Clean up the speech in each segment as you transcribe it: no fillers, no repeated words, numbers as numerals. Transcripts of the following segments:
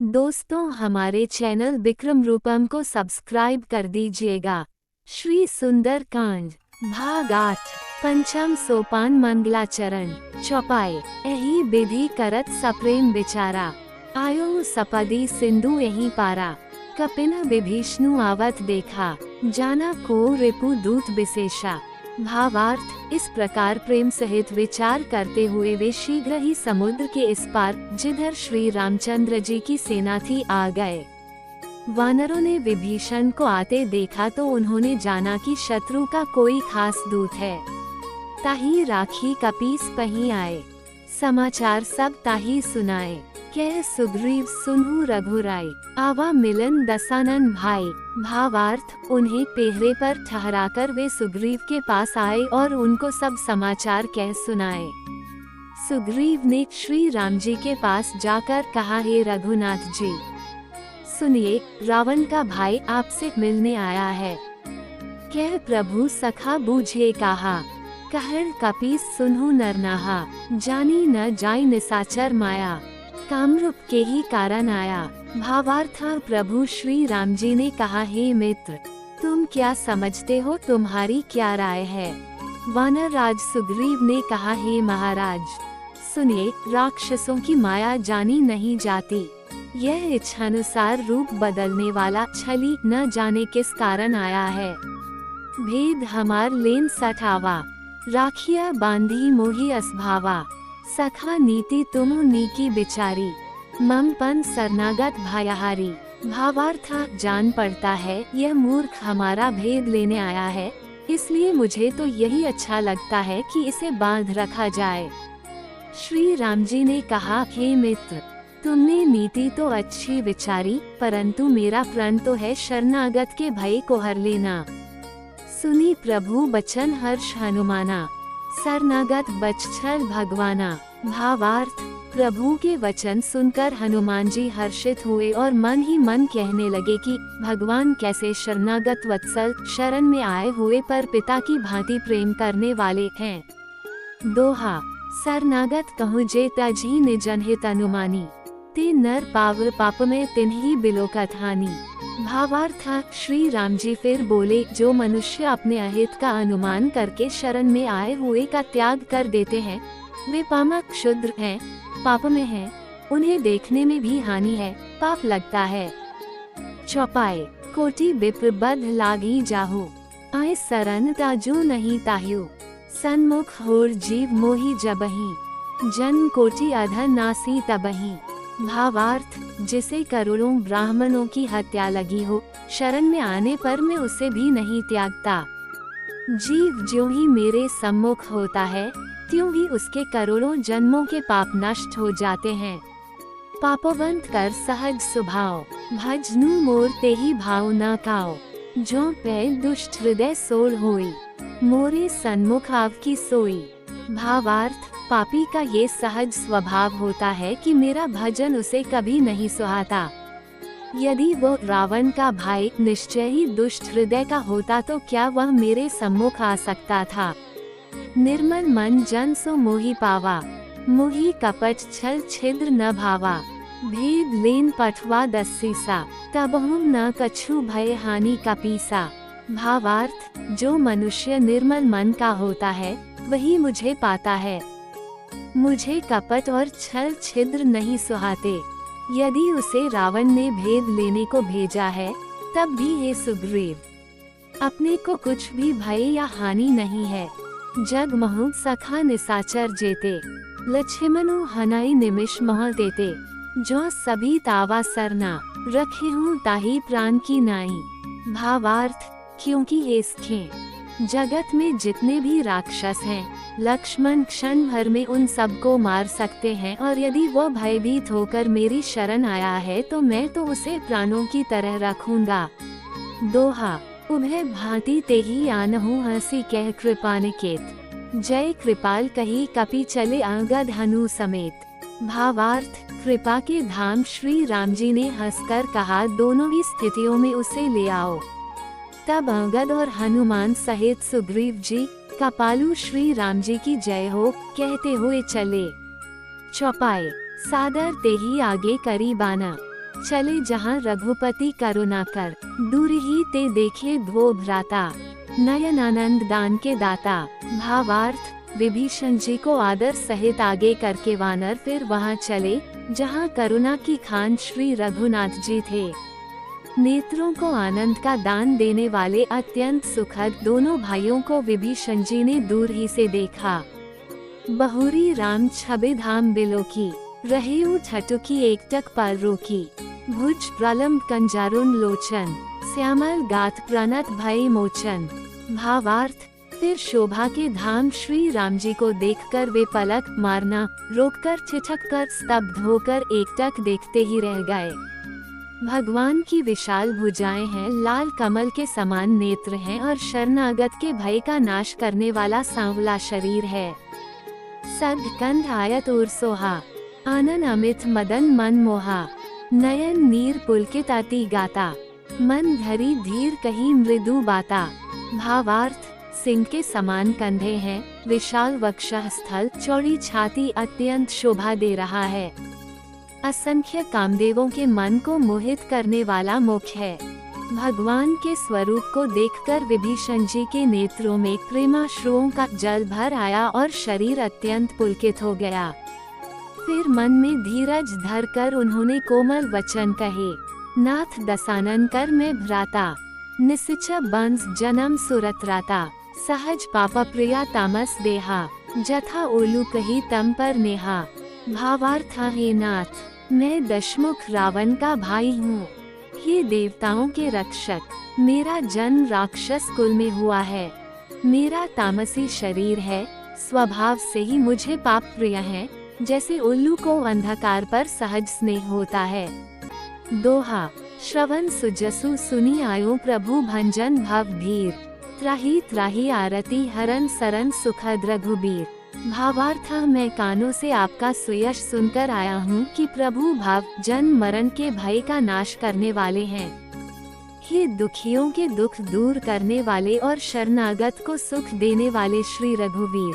दोस्तों, हमारे चैनल विक्रम रूपम को सब्सक्राइब कर दीजिएगा। श्री सुंदर कांड भाग 8 पंचम सोपान मंगलाचरण चौपाई। यही विधि करत सप्रेम विचारा आयो सपदी सिंधु यही पारा। कपिन विभीषणु आवत देखा जाना को रिपु दूत विशेषा। भावार्थ, इस प्रकार प्रेम सहित विचार करते हुए वे शीघ्र ही समुद्र के इस पार, जिधर श्री रामचंद्र जी की सेना थी, आ गए। वानरों ने विभीषण को आते देखा तो उन्होंने जाना कि शत्रु का कोई खास दूत है। ताही राखी कपीस पही आए, समाचार सब ताही सुनाए। कह सुग्रीव सुनहु रघुराई, आवा मिलन दसानन भाई। भावार्थ, उन्हें पेहरे पर ठहराकर वे सुग्रीव के पास आए और उनको सब समाचार कह सुनाए। सुग्रीव ने श्री राम जी के पास जाकर कहा, हे रघुनाथ जी, सुनिए, रावण का भाई आपसे मिलने आया है। कह प्रभु सखा बूझे कहा, कहर कपीस सुनहु नरनाहा। जानी न जाय निसाचर माया, कामरूप के ही कारण आया। भावार्थ, प्रभु श्री राम जी ने कहा, हे मित्र, तुम क्या समझते हो, तुम्हारी क्या राय है। वानर राज सुग्रीव ने कहा, हे महाराज, सुनिए, राक्षसों की माया जानी नहीं जाती। यह इच्छानुसार रूप बदलने वाला छली न जाने किस कारण आया है। भेद हमार लेन सठावा, राखिया बांधी मोही असभावा। सखा नीति तुम नीकी बिचारी, ममपन सरनागत भायाहारी। भावार्थ, जान पड़ता है यह मूर्ख हमारा भेद लेने आया है, इसलिए मुझे तो यही अच्छा लगता है कि इसे बांध रखा जाए। श्री राम जी ने कहा, हे मित्र, तुमने नीति तो अच्छी विचारी, परंतु मेरा प्रण तो है शरणागत के भय को हर लेना। सुनी प्रभु बचन हर्ष हनुमाना, शरणागत बचछल भगवाना। भावार्थ, प्रभु के वचन सुनकर हनुमान जी हर्षित हुए और मन ही मन कहने लगे कि भगवान कैसे शरणागत वत्सल, शरण में आए हुए पर पिता की भांति प्रेम करने वाले हैं। दोहा, शरणागत कहूँ जे तजहि निजन हित अनुमानी, ते नर पाव पाप में तिन्ही बिलोकत हानि। भावार्थ, श्री राम जी फिर बोले, जो मनुष्य अपने अहित का अनुमान करके शरण में आए हुए का त्याग कर देते हैं, वे पामक क्षुद्र हैं, पाप में हैं, उन्हें देखने में भी हानि है, पाप लगता है। चौपाई। कोटि विप्र बद्ध लागी जाहु, आए सरन ताजू नहीं ताह्यु। सन्मुख होर जीव मोहि जबहि, जन कोटि अधर नासी तबहि। भावार्थ, जिसे करोड़ों ब्राह्मणों की हत्या लगी हो, शरण में आने पर मैं उसे भी नहीं त्यागता। जीव ज्यों ही मेरे सम्मुख होता है, त्यों ही उसके करोड़ों जन्मों के पाप नष्ट हो जाते हैं। पापवंत कर सहज स्वभाव, भजनु मोर ते ही भाव न काओ। जो पै दुष्ट हृदय सोल होई, मोरे सन्मुख आव की सोई। भावार्थ, पापी का ये सहज स्वभाव होता है कि मेरा भजन उसे कभी नहीं सुहाता। यदि वो रावण का भाई निश्चय ही दुष्ट हृदय का होता तो क्या वह मेरे सम्मुख आ सकता था। निर्मल मन जन सो मोहि पावा, मोहि कपट छल छिद्र न भावा। भेद लेन पठवा दस्सीसा, तबहु न कछु भय हानि कपीसा। भावार्थ, जो मनुष्य निर्मल मन का होता है, वही मुझे पाता है। मुझे कपट और छल छिद्र नहीं सुहाते। यदि उसे रावण ने भेद लेने को भेजा है, तब भी हे सुग्रीव, अपने को कुछ भी भय या हानि नहीं है। जग महु सखा निसाचर जेते, लक्ष्मणु हनाई निमिष मह देते। जो सभी तावा सरना, रखे हूँ ताही प्राण की नाई। भावार्थ, क्योंकि ये सखें जगत में जितने भी राक्षस हैं, लक्ष्मण क्षण भर में उन सबको मार सकते हैं, और यदि वो भयभीत होकर मेरी शरण आया है तो मैं तो उसे प्राणों की तरह रखूंगा। दोहा, उभय भांति तेहि आनहु हंसी कह कृपानिकेत। जय कृपाल कही कपि चले अंगद हनु समेत। भावार्थ, कृपा के धाम श्री राम जी ने हंसकर कहा, दोनों ही स्थितियों में उसे ले आओ। तब अंगद और हनुमान सहित सुग्रीव जी कपालु श्री राम जी की जय हो कहते हुए चले। चौपाई। सादर तेही आगे करी बाना, चले जहाँ रघुपति करुणा कर, दूर ही ते देखे द्वो भ्राता, नयन आनंद दान के दाता। भावार्थ, विभीषण जी को आदर सहित आगे करके वानर फिर वहाँ चले जहाँ करुणा की खान श्री रघुनाथ जी थे। नेत्रों को आनंद का दान देने वाले अत्यंत सुखद दोनों भाइयों को विभीषण जी ने दूर ही से देखा। बहुरी राम छबे धाम बिलोकी, रहेऊ ठटुकी एकटक पर रोकी, भुज प्रलम्ब कंजारुन लोचन, श्यामल गाथ प्रणत भय मोचन। भावार्थ, फिर शोभा के धाम श्री राम जी को देखकर वे पलक मारना रोककर ठिठक कर स्तब्ध होकर एकटक देखते ही रह गए। भगवान की विशाल भुजाएं हैं, लाल कमल के समान नेत्र हैं और शरणागत के भय का नाश करने वाला सांवला शरीर है। सगकंध आयत और सोहा, आनन अमित मदन मन मोहा, नयन नीर पुलकित अति गाता, मन धरी धीर कही मृदु बाता। भावार्थ, सिंह के समान कंधे हैं, विशाल वक्षस्थल, चौड़ी छाती अत्यंत शोभा दे रहा है। असंख्य कामदेवों के मन को मोहित करने वाला मुख है। भगवान के स्वरूप को देखकर विभीषण जी के नेत्रों में प्रेमाश्रुओं का जल भर आया और शरीर अत्यंत पुलकित हो गया। फिर मन में धीरज धरकर उन्होंने कोमल वचन कहे, नाथ दसानन कर मैं भ्राता, निसिच बंस जन्म सुरत्राता, सहज पापा प्रिया तामस देहा, जथा ओलू कही तम पर नेहा। भावार्थ, हे नाथ, मैं दशमुख रावण का भाई हूँ। हे देवताओं के रक्षक, मेरा जन्म राक्षस कुल में हुआ है। मेरा तामसी शरीर है, स्वभाव से ही मुझे पाप प्रिय है, जैसे उल्लू को अंधकार पर सहज स्नेह होता है। दोहा, श्रवण सुजसु सुनी आयो प्रभु भंजन भव धीर, त्राही त्राही आरती हरन सरन सुखद रघुबीर। भावार्थ, मैं कानों से आपका सुयश सुनकर आया हूँ कि प्रभु भाव जन्म मरण के भय का नाश करने वाले हैं। हे दुखियों के दुख दूर करने वाले और शरणागत को सुख देने वाले श्री रघुवीर,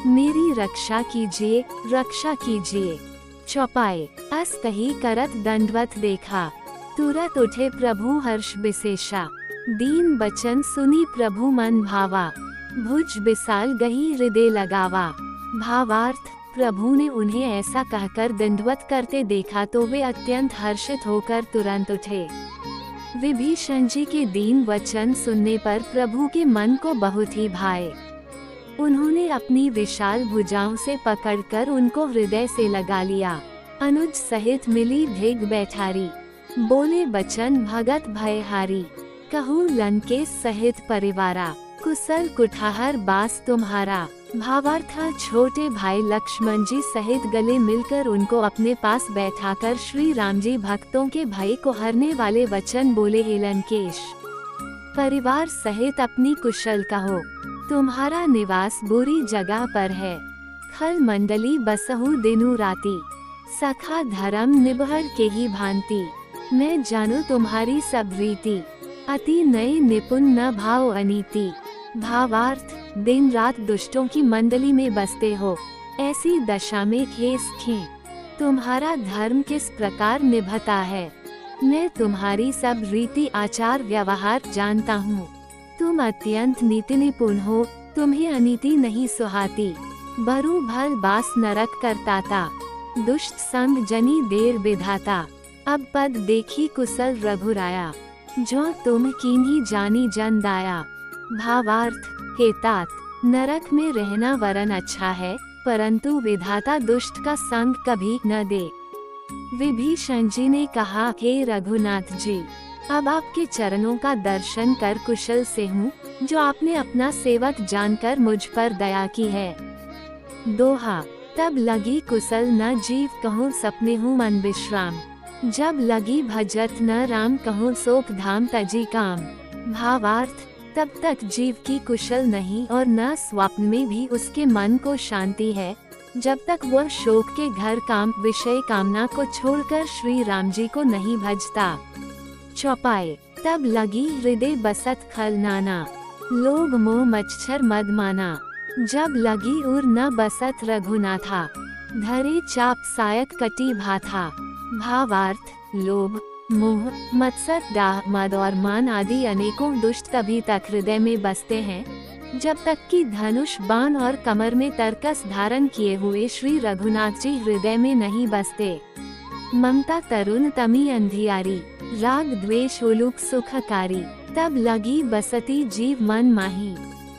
मेरी रक्षा कीजिए, रक्षा कीजिए। चौपाई, अस कही करत दंडवत देखा, तुरत उठे प्रभु हर्ष विशेषा, दीन बचन सुनी प्रभु मन भावा, भुज बिसाल गही हृदय लगावा। भावार्थ, प्रभु ने उन्हें ऐसा कहकर दंडवत करते देखा तो वे अत्यंत हर्षित होकर तुरंत उठे। विभीषण जी के दीन वचन सुनने पर प्रभु के मन को बहुत ही भाए। उन्होंने अपनी विशाल भुजाओं से पकड़कर उनको हृदय से लगा लिया। अनुज सहित मिली भेग बैठारी, बोले बचन भगत भयहारी, कहूँ लंकेश सहित परिवारा, कुशल कुठार बास तुम्हारा। भावार्थ, छोटे भाई लक्ष्मण जी सहित गले मिलकर उनको अपने पास बैठाकर श्री राम जी भक्तों के भय को हरने वाले वचन बोले, हे लंकेश, परिवार सहित अपनी कुशल कहो, तुम्हारा निवास बुरी जगह पर है। खल मंडली बसहु दिनु राती, सखा धर्म निबहर के ही भांति, मैं जानू तुम्हारी सब रीति, अति नए निपुण न भाव अनीति। भावार्थ, दिन रात दुष्टों की मंडली में बसते हो, ऐसी दशा में खेस खे तुम्हारा धर्म किस प्रकार निभता है। मैं तुम्हारी सब रीति आचार व्यवहार जानता हूँ। तुम अत्यंत नीति निपुण हो, तुम्हें अनीति नहीं सुहाती। बरु भल बास नरक करताता, दुष्ट संग जनी देर विधाता। अब पद देखी कुशल रघुराया, जो तुम कीन्ही जानी जन दाया। भावार्थ, हे तात, नरक में रहना वरन अच्छा है, परंतु विधाता दुष्ट का संग कभी न दे। विभीषण जी ने कहा, हे रघुनाथ जी, अब आपके चरणों का दर्शन कर कुशल से हूँ, जो आपने अपना सेवक जानकर मुझ पर दया की है। दोहा, तब लगी कुशल न जीव कहूँ सपने हूँ मन विश्राम, जब लगी भजत न राम कहूँ शोक धाम तजी काम। भावार्थ, तब तक जीव की कुशल नहीं और न स्वप्न में भी उसके मन को शांति है, जब तक वह शोक के घर काम विषय कामना को छोड़कर श्री राम जी को नहीं भजता। चौपाई, तब लगी हृदय बसत खल नाना, लोभ मोह मच्छर मद माना, जब लगी उर न बसत रघुनाथा, धरे चाप सायक कटी भाथा। भावार्थ, लोभ, मोह, मत्सर, डाह, मद और मान आदि अनेकों दुष्ट तभी तक हृदय में बसते हैं जब तक कि धनुष, बाण और कमर में तरकस धारण किए हुए श्री रघुनाथ जी हृदय में नहीं बसते। ममता तरुण तमी अंधियारी, राग द्वेष उलूक सुखकारी, तब लगी बसती जीव मन माही,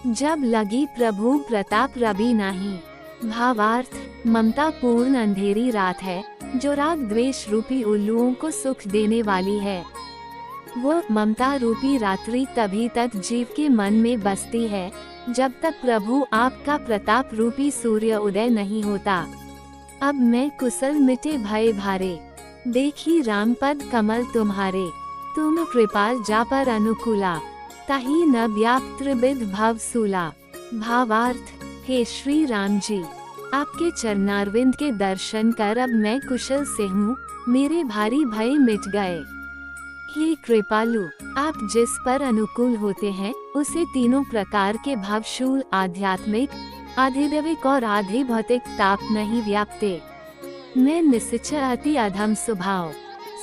जब लगी प्रभु प्रताप रवि नाही। भावार्थ, ममता पूर्ण अंधेरी रात है जो राग द्वेष रूपी उल्लुओं को सुख देने वाली है। वो ममता रूपी रात्रि तभी तक जीव के मन में बसती है जब तक प्रभु आपका प्रताप रूपी सूर्य उदय नहीं होता। अब मैं कुशल मिटे भय भारे, देखी राम पद कमल तुम्हारे, तुम कृपाल जा पर अनुकूला, तही न व्याप त्रिविध भव सूला। भावार्थ, हे श्री राम जी, आपके चरणारविंद के दर्शन कर अब मैं कुशल से हूँ, मेरे भारी भय मिट गए। हे कृपालु, आप जिस पर अनुकूल होते हैं उसे तीनों प्रकार के भावशूल, आध्यात्मिक, आधिदैविक और आधि भौतिक ताप नहीं व्यापते। मैं निश्चय अति अधम स्वभाव,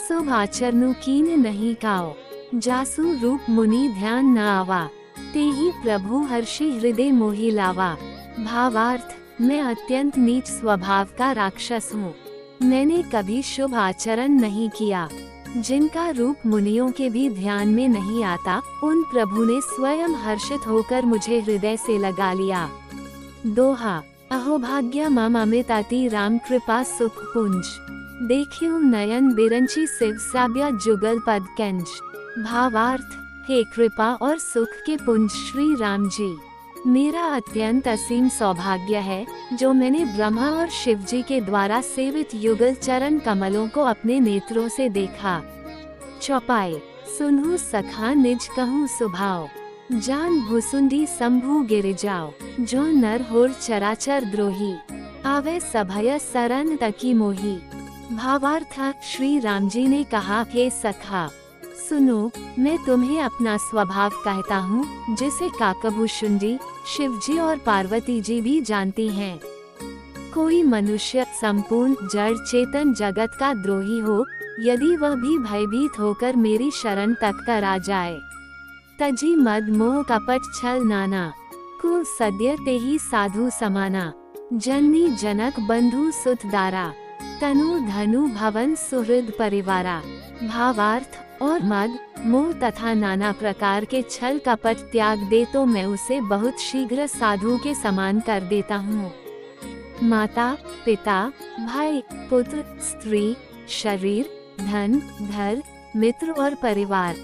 शुभ आचरणु कीन नहीं काओ, जासु रूप मुनि ध्यान न आवा, तेहि प्रभु हर्षि हृदय मोहि लावा। भावार्थ, मैं अत्यंत नीच स्वभाव का राक्षस हूँ। मैंने कभी शुभ आचरण नहीं किया। जिनका रूप मुनियों के भी ध्यान में नहीं आता, उन प्रभु ने स्वयं हर्षित होकर मुझे हृदय से लगा लिया। दोहा, अहोभाग्य मम अमित अति राम कृपा सुख पुंज, देखियो नयन बिरंची शिव साब्य जुगल पद कंज। भावार्थ, हे कृपा और सुख के पुंज श्री राम जी, मेरा अत्यंत असीम सौभाग्य है जो मैंने ब्रह्मा और शिव जी के द्वारा सेवित युगल चरण कमलों को अपने नेत्रों से देखा। चौपाई, सुनहु सखा निज कहूँ सुभाव, जान भुसुंडी शंभु गिर जाओ, जो नर होर चराचर द्रोही, आवे सभय सरन तकी मोही। भावार्थ, श्री राम जी ने कहा, हे सखा सुनो, मैं तुम्हें अपना स्वभाव कहता हूँ जिसे काकभूषुंडी, शिवजी और पार्वती जी भी जानती हैं। कोई मनुष्य संपूर्ण जड़ चेतन जगत का द्रोही हो, यदि वह भी भयभीत होकर मेरी शरण तक कर आ जाए, तजी मद मोह कपट छल नाना, कुल सद्य तेहि साधु समाना, जननी जनक बंधु सुत दारा, तनु धनु भवन सुहृद परिवारा। भावार्थ, और मद, मोह तथा नाना प्रकार के छल कपट त्याग दे तो मैं उसे बहुत शीघ्र साधु के समान कर देता हूँ। माता, पिता, भाई, पुत्र, स्त्री, शरीर, धन, धर, मित्र और परिवार,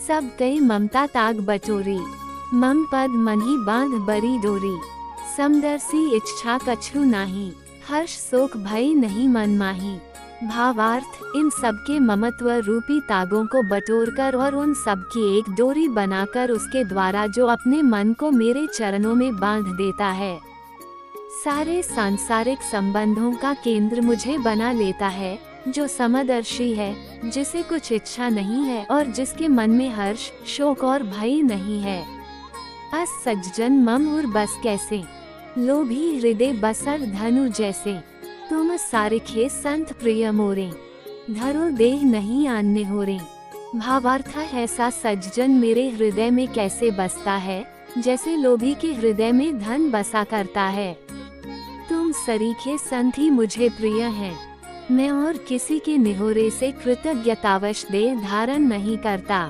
सब कई ममता ताग बटोरी, मम पद मन्ही बांध बरी डोरी, समदर्शी इच्छा कछु नाही, हर्ष शोक भय नहीं मन माही। भावार्थ, इन सब के ममत्व रूपी तागों को बटोरकर और उन सब की एक डोरी बनाकर उसके द्वारा जो अपने मन को मेरे चरणों में बांध देता है, सारे सांसारिक संबंधों का केंद्र मुझे बना लेता है, जो समदर्शी है, जिसे कुछ इच्छा नहीं है और जिसके मन में हर्ष, शोक और भय नहीं है। अस सज्जन मम उर बस कैसे, लोभी हृदय बसर धनु जैसे, तुम सारिखे संत प्रिय मोरे, धरो देह नहीं आन्ने होरे। भावार्थ, ऐसा सज्जन मेरे हृदय में कैसे बसता है जैसे लोभी के हृदय में धन बसा करता है। तुम सरीखे संत ही मुझे प्रिय हैं। मैं और किसी के निहोरे से कृतज्ञतावश देह धारण नहीं करता।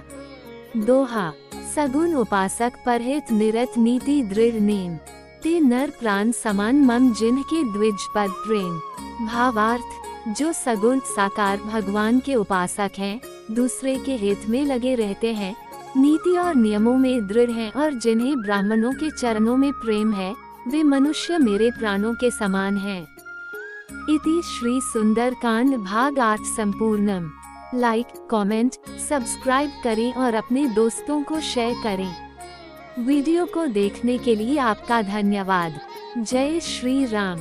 दोहा, सगुन उपासक परहित निरत नीति दृढ़ नेम, ते नर प्राण समान मम जिनके द्विज पद प्रेम। भावार्थ, जो सगुण साकार भगवान के उपासक हैं, दूसरे के हित में लगे रहते हैं, नीति और नियमों में दृढ़ हैं और जिन्हें ब्राह्मणों के चरणों में प्रेम है, वे मनुष्य मेरे प्राणों के समान हैं। इति श्री सुंदरकांड भाग 8 संपूर्णम। लाइक, कमेंट, सब्सक्राइब करें और अपने दोस्तों को शेयर करें। वीडियो को देखने के लिए आपका धन्यवाद। जय श्री राम।